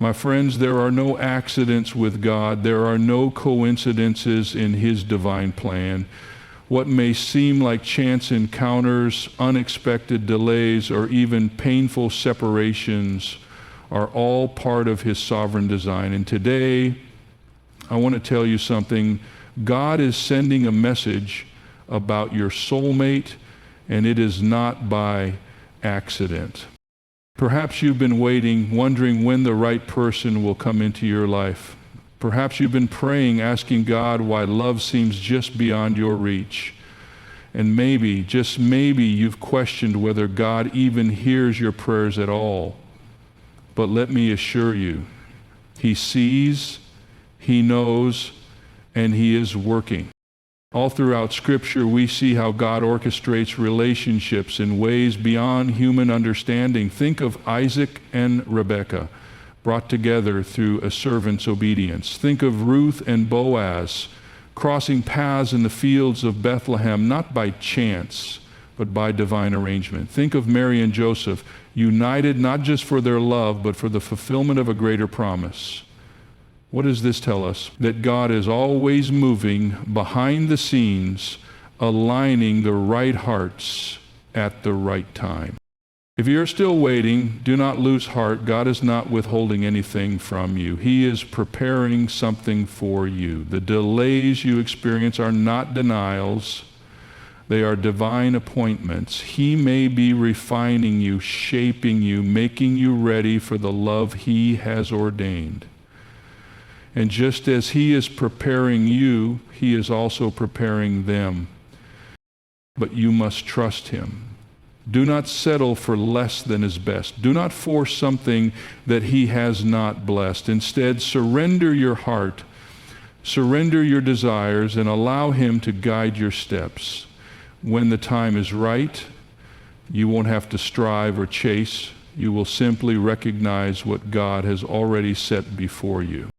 My friends, there are no accidents with God. There are no coincidences in His divine plan. What may seem like chance encounters, unexpected delays, or even painful separations are all part of His sovereign design. And today, I want to tell you something. God is sending a message about your soulmate, and it is not by accident. Perhaps you've been waiting, wondering when the right person will come into your life. Perhaps you've been praying, asking God why love seems just beyond your reach. And maybe, just maybe, you've questioned whether God even hears your prayers at all. But let me assure you, He sees, He knows, and He is working. All throughout Scripture, we see how God orchestrates relationships in ways beyond human understanding. Think of Isaac and Rebekah, brought together through a servant's obedience. Think of Ruth and Boaz, crossing paths in the fields of Bethlehem, not by chance, but by divine arrangement. Think of Mary and Joseph, united not just for their love, but for the fulfillment of a greater promise. What does this tell us? That God is always moving behind the scenes, aligning the right hearts at the right time. If you're still waiting, do not lose heart. God is not withholding anything from you. He is preparing something for you. The delays you experience are not denials. They are divine appointments. He may be refining you, shaping you, making you ready for the love He has ordained. And just as He is preparing you, He is also preparing them. But you must trust Him. Do not settle for less than is best. Do not force something that He has not blessed. Instead, surrender your heart, surrender your desires, and allow Him to guide your steps. When the time is right, you won't have to strive or chase. You will simply recognize what God has already set before you.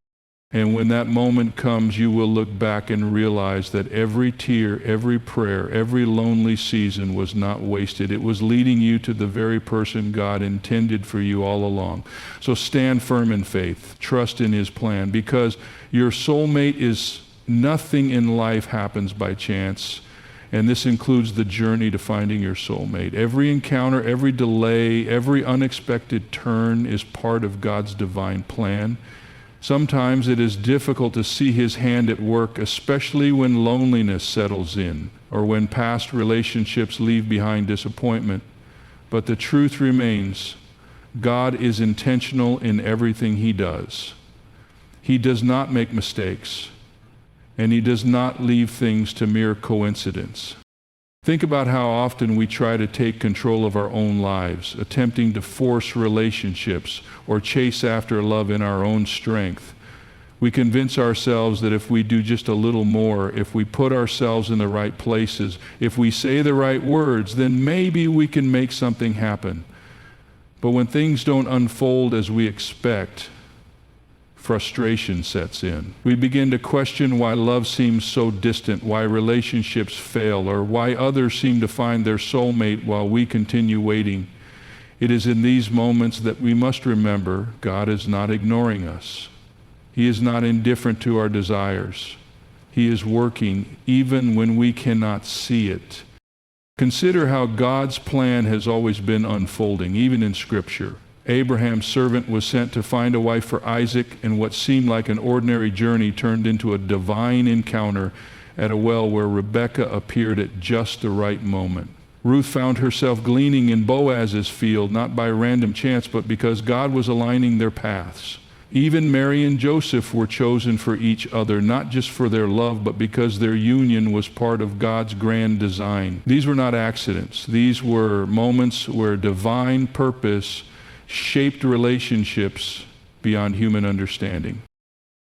And when that moment comes, you will look back and realize that every tear, every prayer, every lonely season was not wasted. It was leading you to the very person God intended for you all along. So stand firm in faith. Trust in His plan, because your soulmate is nothing in life happens by chance. And this includes the journey to finding your soulmate. Every encounter, every delay, every unexpected turn is part of God's divine plan. Sometimes it is difficult to see His hand at work, especially when loneliness settles in or when past relationships leave behind disappointment. But the truth remains, God is intentional in everything He does. He does not make mistakes, and He does not leave things to mere coincidence. Think about how often we try to take control of our own lives, attempting to force relationships or chase after love in our own strength. We convince ourselves that if we do just a little more, if we put ourselves in the right places, if we say the right words, then maybe we can make something happen. But when things don't unfold as we expect, frustration sets in. We begin to question why love seems so distant, why relationships fail, or why others seem to find their soulmate while we continue waiting. It is in these moments that we must remember God is not ignoring us. He is not indifferent to our desires. He is working even when we cannot see it. Consider how God's plan has always been unfolding, even in Scripture. Abraham's servant was sent to find a wife for Isaac, and what seemed like an ordinary journey turned into a divine encounter at a well where Rebekah appeared at just the right moment. Ruth found herself gleaning in Boaz's field, not by random chance, but because God was aligning their paths. Even Mary and Joseph were chosen for each other, not just for their love, but because their union was part of God's grand design. These were not accidents. These were moments where divine purpose shaped relationships beyond human understanding.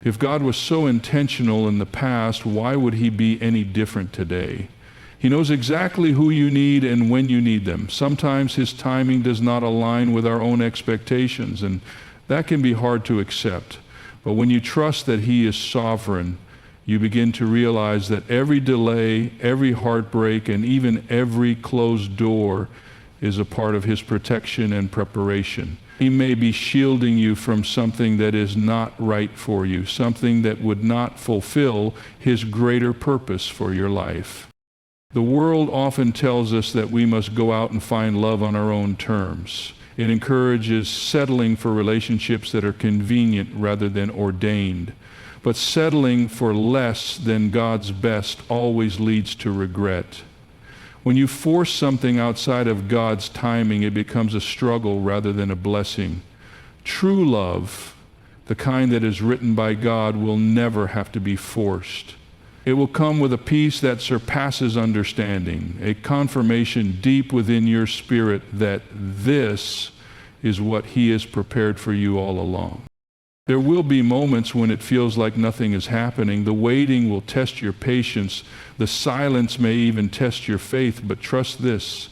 If God was so intentional in the past, why would He be any different today? He knows exactly who you need and when you need them. Sometimes His timing does not align with our own expectations, and that can be hard to accept. But when you trust that He is sovereign, you begin to realize that every delay, every heartbreak, and even every closed door is a part of his protection and preparation. He may be shielding you from something that is not right for you, something that would not fulfill his greater purpose for your life. The world often tells us that we must go out and find love on our own terms. It encourages settling for relationships that are convenient rather than ordained. But settling for less than God's best always leads to regret. When you force something outside of God's timing, it becomes a struggle rather than a blessing. True love, the kind that is written by God, will never have to be forced. It will come with a peace that surpasses understanding, a confirmation deep within your spirit that this is what He has prepared for you all along. There will be moments when it feels like nothing is happening. The waiting will test your patience. The silence may even test your faith, but trust this: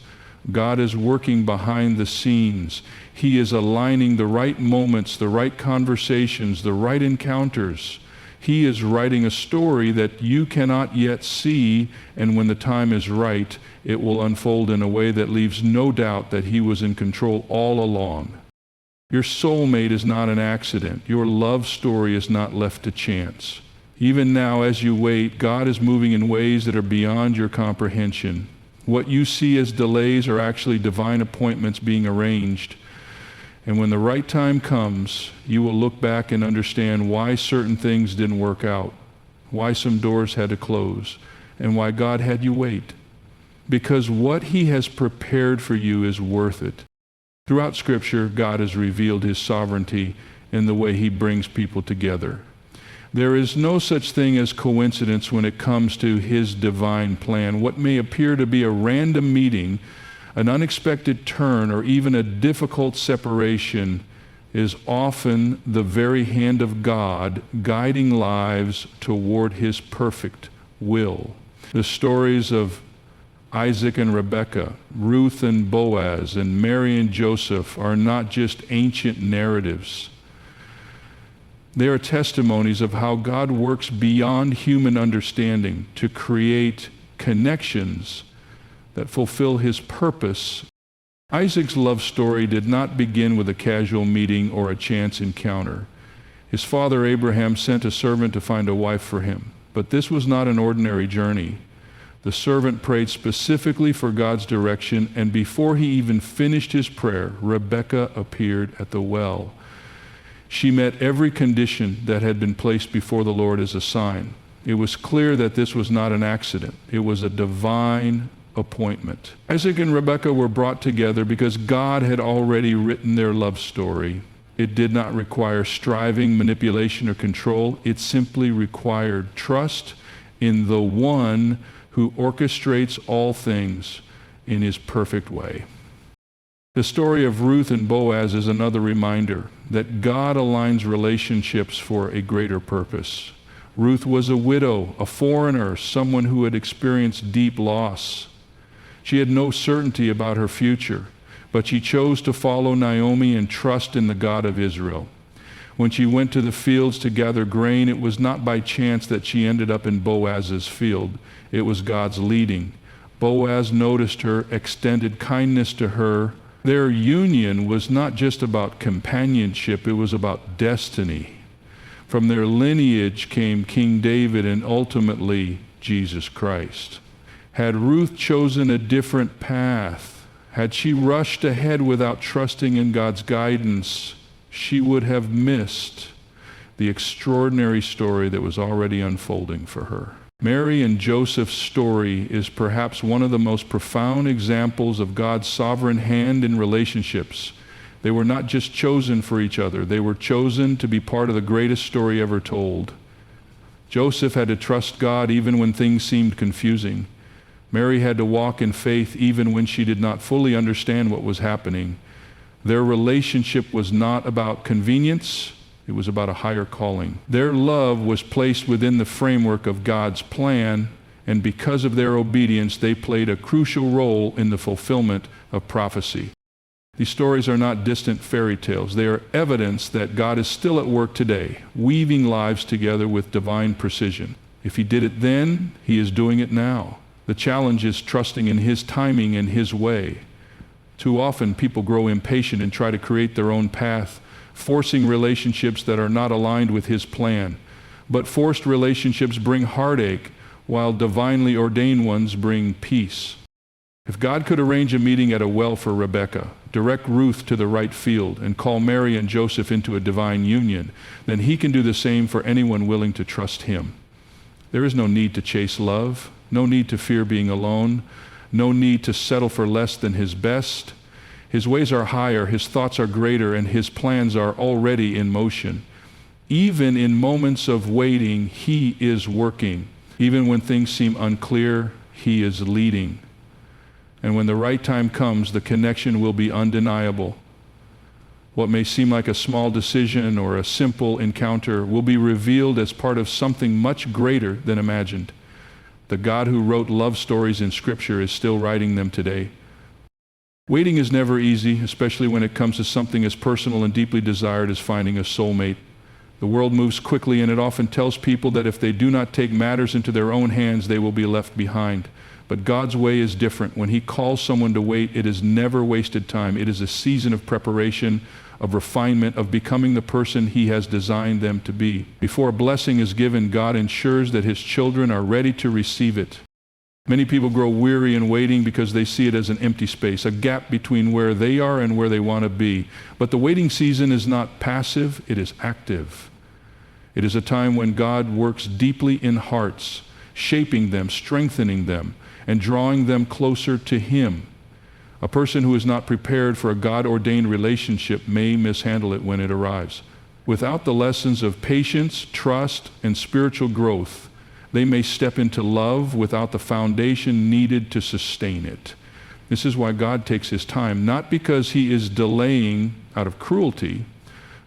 God is working behind the scenes. He is aligning the right moments, the right conversations, the right encounters. He is writing a story that you cannot yet see, and when the time is right, it will unfold in a way that leaves no doubt that He was in control all along. Your soulmate is not an accident. Your love story is not left to chance. Even now, as you wait, God is moving in ways that are beyond your comprehension. What you see as delays are actually divine appointments being arranged. And when the right time comes, you will look back and understand why certain things didn't work out, why some doors had to close, and why God had you wait. Because what He has prepared for you is worth it. Throughout Scripture, God has revealed His sovereignty in the way He brings people together. There is no such thing as coincidence when it comes to His divine plan. What may appear to be a random meeting, an unexpected turn, or even a difficult separation is often the very hand of God guiding lives toward His perfect will. The stories of Isaac and Rebekah, Ruth and Boaz, and Mary and Joseph are not just ancient narratives. They are testimonies of how God works beyond human understanding to create connections that fulfill His purpose. Isaac's love story did not begin with a casual meeting or a chance encounter. His father Abraham sent a servant to find a wife for him, but this was not an ordinary journey. The servant prayed specifically for God's direction, and before he even finished his prayer, Rebekah appeared at the well. She met every condition that had been placed before the Lord as a sign. It was clear that this was not an accident. It was a divine appointment. Isaac and Rebekah were brought together because God had already written their love story. It did not require striving, manipulation, or control. It simply required trust in the one who orchestrates all things in His perfect way. The story of Ruth and Boaz is another reminder that God aligns relationships for a greater purpose. Ruth was a widow, a foreigner, someone who had experienced deep loss. She had no certainty about her future, but she chose to follow Naomi and trust in the God of Israel. When she went to the fields to gather grain, it was not by chance that she ended up in Boaz's field. It was God's leading. Boaz noticed her, extended kindness to her. Their union was not just about companionship, it was about destiny. From their lineage came King David and ultimately Jesus Christ. Had Ruth chosen a different path, had she rushed ahead without trusting in God's guidance, she would have missed the extraordinary story that was already unfolding for her. Mary and Joseph's story is perhaps one of the most profound examples of God's sovereign hand in relationships. They were not just chosen for each other, they were chosen to be part of the greatest story ever told. Joseph had to trust God even when things seemed confusing. Mary had to walk in faith even when she did not fully understand what was happening. Their relationship was not about convenience, it was about a higher calling. Their love was placed within the framework of God's plan, and because of their obedience, they played a crucial role in the fulfillment of prophecy. These stories are not distant fairy tales. They are evidence that God is still at work today, weaving lives together with divine precision. If He did it then, He is doing it now. The challenge is trusting in His timing and His way. Too often, people grow impatient and try to create their own path, forcing relationships that are not aligned with His plan. But forced relationships bring heartache, while divinely ordained ones bring peace. If God could arrange a meeting at a well for Rebekah, direct Ruth to the right field, and call Mary and Joseph into a divine union, then He can do the same for anyone willing to trust Him. There is no need to chase love, no need to fear being alone, no need to settle for less than His best. His ways are higher, His thoughts are greater, and His plans are already in motion. Even in moments of waiting, He is working. Even when things seem unclear, He is leading. And when the right time comes, the connection will be undeniable. What may seem like a small decision or a simple encounter will be revealed as part of something much greater than imagined. The God who wrote love stories in Scripture is still writing them today. Waiting is never easy, especially when it comes to something as personal and deeply desired as finding a soulmate. The world moves quickly, and it often tells people that if they do not take matters into their own hands, they will be left behind. But God's way is different. When He calls someone to wait, it is never wasted time. It is a season of preparation, of refinement, of becoming the person He has designed them to be. Before a blessing is given, God ensures that His children are ready to receive it. Many people grow weary in waiting because they see it as an empty space, a gap between where they are and where they want to be. But the waiting season is not passive, it is active. It is a time when God works deeply in hearts, shaping them, strengthening them, and drawing them closer to Him. A person who is not prepared for a God-ordained relationship may mishandle it when it arrives. Without the lessons of patience, trust, and spiritual growth, they may step into love without the foundation needed to sustain it. This is why God takes His time, not because He is delaying out of cruelty,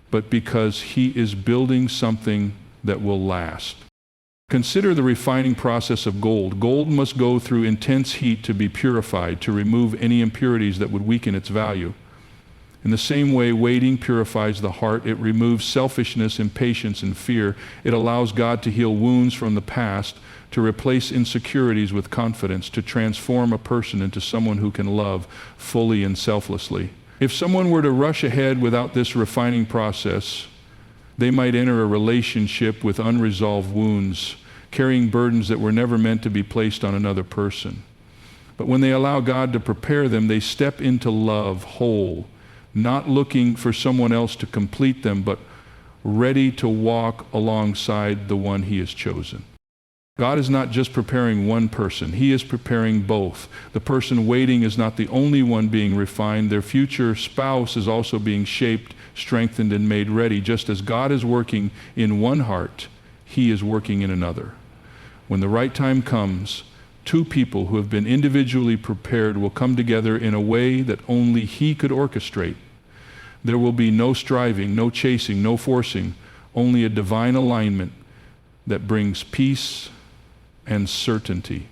but because He is building something that will last. Consider the refining process of gold. Gold must go through intense heat to be purified, to remove any impurities that would weaken its value. In the same way, waiting purifies the heart. It removes selfishness, impatience, and fear. It allows God to heal wounds from the past, to replace insecurities with confidence, to transform a person into someone who can love fully and selflessly. If someone were to rush ahead without this refining process, they might enter a relationship with unresolved wounds, carrying burdens that were never meant to be placed on another person. But when they allow God to prepare them, they step into love whole, not looking for someone else to complete them, but ready to walk alongside the one He has chosen. God is not just preparing one person, He is preparing both. The person waiting is not the only one being refined. Their future spouse is also being shaped, strengthened, and made ready. Just as God is working in one heart, He is working in another. When the right time comes, two people who have been individually prepared will come together in a way that only He could orchestrate. There will be no striving, no chasing, no forcing, only a divine alignment that brings peace and certainty.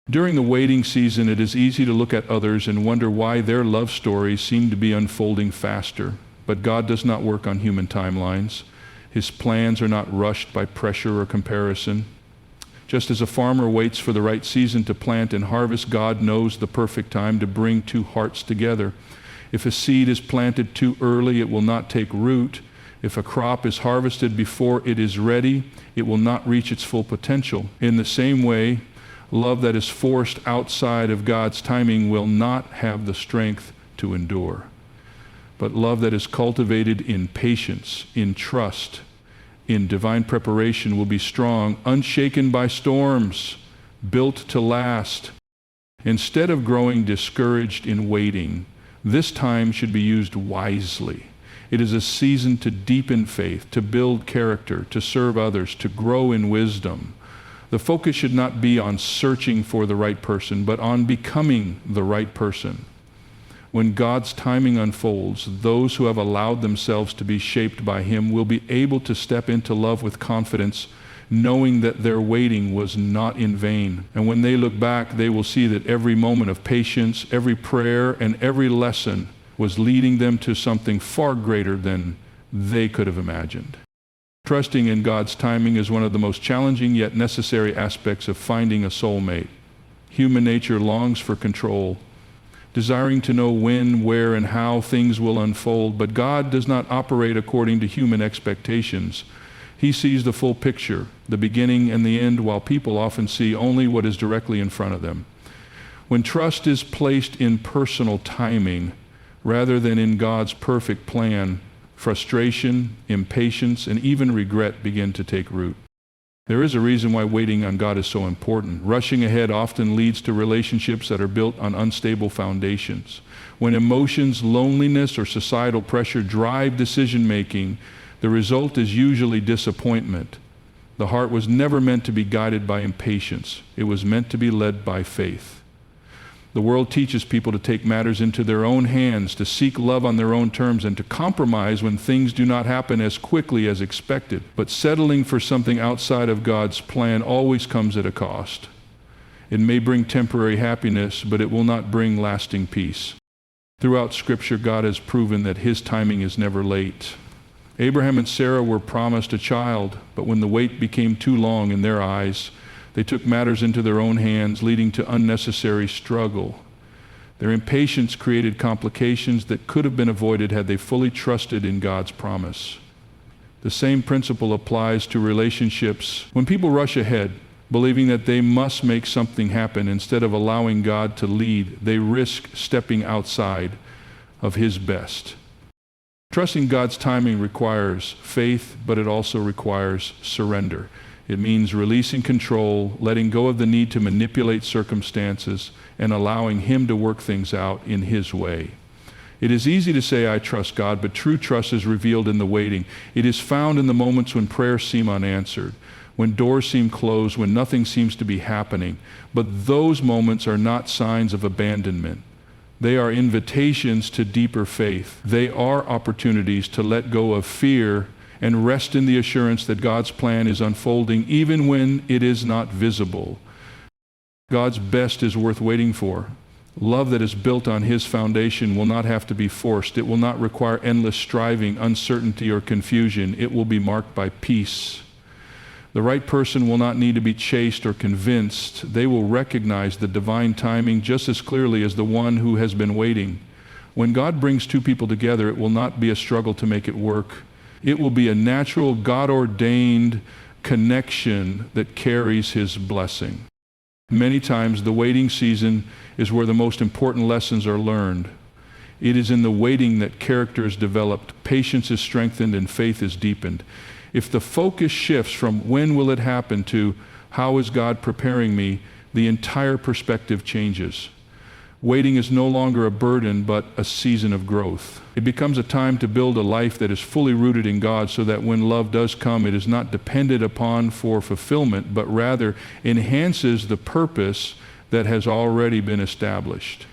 During the waiting season, it is easy to look at others and wonder why their love stories seem to be unfolding faster. But God does not work on human timelines. His plans are not rushed by pressure or comparison. Just as a farmer waits for the right season to plant and harvest, God knows the perfect time to bring two hearts together. If a seed is planted too early, it will not take root. If a crop is harvested before it is ready, it will not reach its full potential. In the same way, love that is forced outside of God's timing will not have the strength to endure. But love that is cultivated in patience, in trust, in divine preparation will be strong, unshaken by storms, built to last. Instead of growing discouraged in waiting, this time should be used wisely. It is a season to deepen faith, to build character, to serve others, to grow in wisdom. The focus should not be on searching for the right person, but on becoming the right person. When God's timing unfolds, those who have allowed themselves to be shaped by Him will be able to step into love with confidence, knowing that their waiting was not in vain. And when they look back, they will see that every moment of patience, every prayer, and every lesson was leading them to something far greater than they could have imagined. Trusting in God's timing is one of the most challenging yet necessary aspects of finding a soulmate. Human nature longs for control, desiring to know when, where, and how things will unfold. But God does not operate according to human expectations. He sees the full picture, the beginning and the end, while people often see only what is directly in front of them. When trust is placed in personal timing rather than in God's perfect plan, frustration, impatience, and even regret begin to take root. There is a reason why waiting on God is so important. Rushing ahead often leads to relationships that are built on unstable foundations. When emotions, loneliness, or societal pressure drive decision-making, the result is usually disappointment. The heart was never meant to be guided by impatience. It was meant to be led by faith. The world teaches people to take matters into their own hands, to seek love on their own terms, and to compromise when things do not happen as quickly as expected. But settling for something outside of God's plan always comes at a cost. It may bring temporary happiness, but it will not bring lasting peace. Throughout Scripture, God has proven that His timing is never late. Abraham and Sarah were promised a child, but when the wait became too long in their eyes, they took matters into their own hands, leading to unnecessary struggle. Their impatience created complications that could have been avoided had they fully trusted in God's promise. The same principle applies to relationships. When people rush ahead, believing that they must make something happen instead of allowing God to lead, they risk stepping outside of His best. Trusting God's timing requires faith, but it also requires surrender. It means releasing control, letting go of the need to manipulate circumstances, and allowing Him to work things out in His way. It is easy to say, I trust God, but true trust is revealed in the waiting. It is found in the moments when prayers seem unanswered, when doors seem closed, when nothing seems to be happening. But those moments are not signs of abandonment. They are invitations to deeper faith. They are opportunities to let go of fear and rest in the assurance that God's plan is unfolding even when it is not visible. God's best is worth waiting for. Love that is built on His foundation will not have to be forced. It will not require endless striving, uncertainty, or confusion. It will be marked by peace. The right person will not need to be chased or convinced. They will recognize the divine timing just as clearly as the one who has been waiting. When God brings two people together, it will not be a struggle to make it work. It will be a natural, God-ordained connection that carries His blessing. Many times, the waiting season is where the most important lessons are learned. It is in the waiting that character is developed, patience is strengthened, and faith is deepened. If the focus shifts from when will it happen to how is God preparing me, the entire perspective changes. Waiting is no longer a burden, but a season of growth. It becomes a time to build a life that is fully rooted in God so that when love does come, it is not dependent upon for fulfillment, but rather enhances the purpose that has already been established.